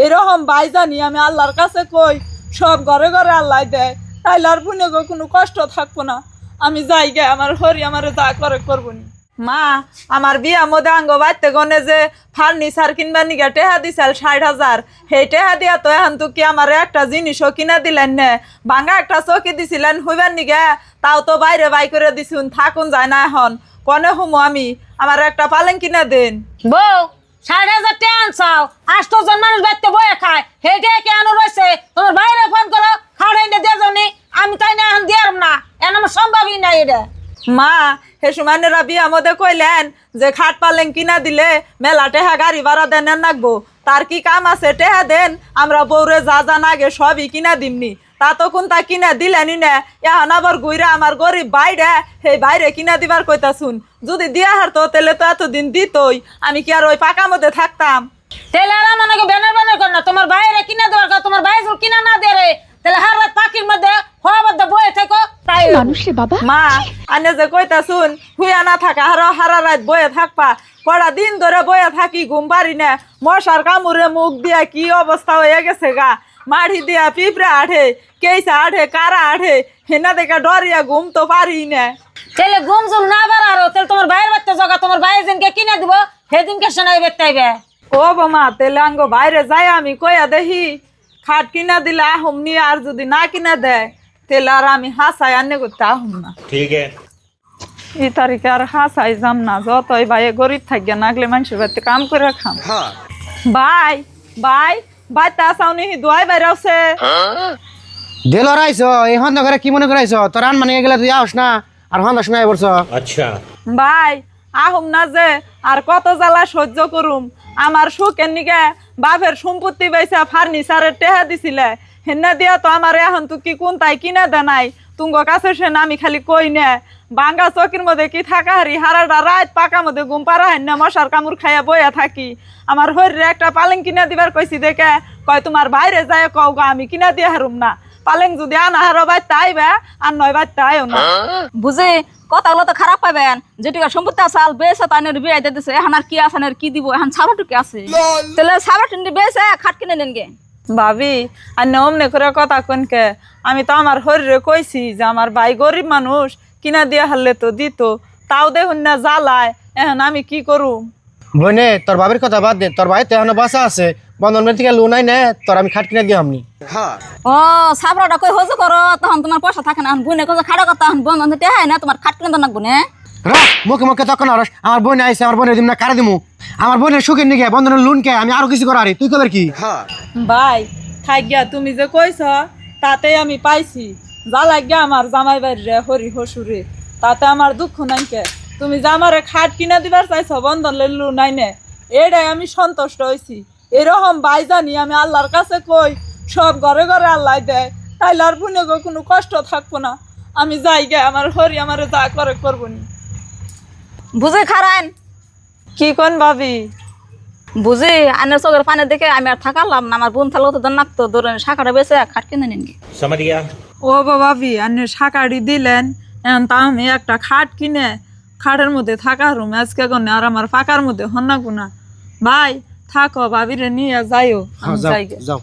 এরকম ভাই জানি আমি আল্লাহর কাছে কই সব ঘরে ঘরে আল্লাহ দেয়, তাইলে আর বুনে গো কোনো কষ্ট থাকবো না। আমি যাই গে, আমার হরি আমার যা করে করবো নি। মা, আমার বিয়া মধ্যে আঙ্গ বাইতে গনে যে ফার্নিচার কিনবার নিগে টেহা দিছিল 60,000, সেই টেহা দিয়া তো এখন তো কি আমার একটা জিনিসও কিনা দিলেন নে, ভাঙা একটা চৌকি দিছিলেন হইবার নিগে, তাও তো বাইরে বাই করে দিছুন, থাকুন যায় না এখন কনে হুমো আমি, আমার একটা পালেং কিনা দেন। বউ 60,000 টাকা আনছাও, 8জন মানুষ বাড়তে বয়ে খায়, হেটে কেন রয়েছে? তোমার বাইরে ফোন করো, খাড়াই না দিয়ে যাওনি, আমি তাই না এখন দিয়ার না, এখন আমার সম্ভবই না এটা। মা, হে সুমানেরা বিয়া মধ্যে কইলেন যে খাট পালেং কিনা দিলে মেলা টেহা গাড়ি ভাড়া দেন নাকবো, তার কি কাম আছে? টেহা দেন, আমরা বউরে যা যা নাগে সবই কিনা দিমনি। তা তো কোন তা কিনা দিলেনি না, এখন আবার ঘুরে আমার গরিব বাইরে সেই বাইরে কিনা দিবার কইতা শুন, যদি দিয়া হারতো তাহলে তো এতদিন দিতই, আমি কি আর ওই পাকা মধ্যে থাকতাম? তাহলে আর আমার ব্যানার ব্যানার কর না, তোমার বাইরে কিনা দেওয়ার কথা, তোমার বাইরে কিনা না দে রে, তাহলে হার রাত পাখির মধ্যে হওয়া মধ্যে বয়ে থাকো তাই মানুষ রে বাবা। মা, আনে যে কইতা শুন হুইয়া না থাকা হারা রাত বয়ে থাকবা, কড়া দিন ধরে বয়ে থাকি, ঘুম পারি না, মশার কামড়ে মুখ দিয়া কি অবস্থা হয়ে গেছে গা, মাড়ি দিয়া পিঁপড়ে আঠে, কেইসা আঠে, কারা আঠে, হেনা দেখা ডরিয়া ঘুম তো পারি না। তাহলে ঘুম জুম না বাড়ারো, তাহলে তোমার বাইরে বাড়তে জগা, তোমার বাইরে দিনকে কিনে দিব, সেদিনকে শোনাই বেরতে আইবে। ও বোমা, তেলে আঙ্গ বাইরে যাই আমি কইয়া দেখি খাট কিনা দিলে আহম নিয়ে, আর যদি না কিনা দেয় তাহলে আর আমি হাসাই আনে করতে আহম না। ठीक है। এই তারিখে আর হাসাই যাম না, যতই ভাই গরিব থাকিয়া নাগলে মানুষের বাড়িতে কাম করে খাম। ভাই ভাই ভাই তা চাউনি দোয়াই বাইরে আছে। দেলর আইছ এই হন্দ করে কি মনে করাইছ তোর আন মানে গেলে তুই আস না আর হন্দ সময় পড়ছ। अच्छा। ভাই আহম না যে আর কত জ্বালা সহ্য করুম, আমার সুখের নিকে বাপের সম্পত্তি বেচা ফার্নিচারের টেহা দিছিলে, হেনা দিয়া তো আমার এখন তো কি কোন তাই কিনা দে নাই, তুঙ্গ কাছে সে আমি খালি কই নে বাঙ্গা চকির মধ্যে কি থাকা হারি হারাটা রাত পাকা মধ্যে ঘুম পারা হয় না, মশার কামড় খাইয়া বইয়া থাকি, আমার হরিরে একটা পালেং কিনা দিবার কইছি দেখে কয় তোমার বাইরে যায় কও গা, আমি কিনা দিয়ে হারুম না, পালেং যদি আনা হারো বাইতে আইবে আর নয় বাইতে আইও না। বুঝে কথাগুলো তো খারাপ পাবেন, যেটুকু সম্পত্তি আসাল বেশ তানের বিয়ে দিতেছে, এখন আর কি আছে আর কি দিব, এখন ছাবাটুকি আছে, তাহলে ছাবাটুন্ডি বেশ খাট কিনে নেন গে। ভাবি আর অমনে করে কথা কনকে, আমি তো আমার হরিরে কইছি যে আমার ভাই গরিব মানুষ কিনা দিয়া হারলে তো দিত, তাও দেখুন না জ্বালায়, এখন আমি কি করুম? বইনে তোর বাবির কথা বাদ দে, তোর ভাই তো এখনো বাসা আছে, বন্ধন ব্যাংক থেকে লোন আই নে তোর আমি খাট কিনে দিয়ে আমনি। ও ছাবড়াটা কই হজু করো, তখন তোমার পয়সা থাকে না, বুনে কোথাও খাড়া কথা বন্ধ টেহাই না, তোমার খাট কিনে নাকবো না। মুখে মুখে তখন আর আমার বোন আইসে, আমার বোনের দিম না কারা দিমু, আমার বোনের সুখের নিকে বন্ধনের লোন কে আমি আরো কিছু করারি, তুই কবে কি? ভাই থাকিয়া তুমি যে কইছ তাতে আমি পাইছি, যা লাগিয়া আমার জামাই বাড়িরে হরি হসুরে, তাতে আমার দুঃখ নাই কে, তুমি যে আমারে খাট কিনা দিবার চাইছ বন্ধন লেলু নাই নে, এটাই আমি সন্তুষ্ট হয়েছি। এরকম ভাই জানি আমি আল্লাহর কাছে কই সব ঘরে ঘরে আল্লাহ দেয়, তাইলে আর বুনে গো কোনো কষ্ট থাকবো না। আমি যাই গে, আমার হরি আমারে যা করে করবো নি। বুঝে খারান কি কোন ভাবি? বুঝি আনের চোখের পানি দেখে আমি আর থাকালাম না, আমার বোন থাকলেও তো নাকতো ধরে শাখাটা বেছে খাট কিনে নেন গে। समझ गया। ও ভাবি আপনি শাকারি দিলেন, এখন তা আমি একটা খাট কিনে খাটের মধ্যে থাকা রুম আজকে গনে আর আমার ফাঁকার মধ্যে হন্না গুনা। ভাই থাকো, ভাবিরে নিয়ে যাইও, আমি যাই গে। যাও।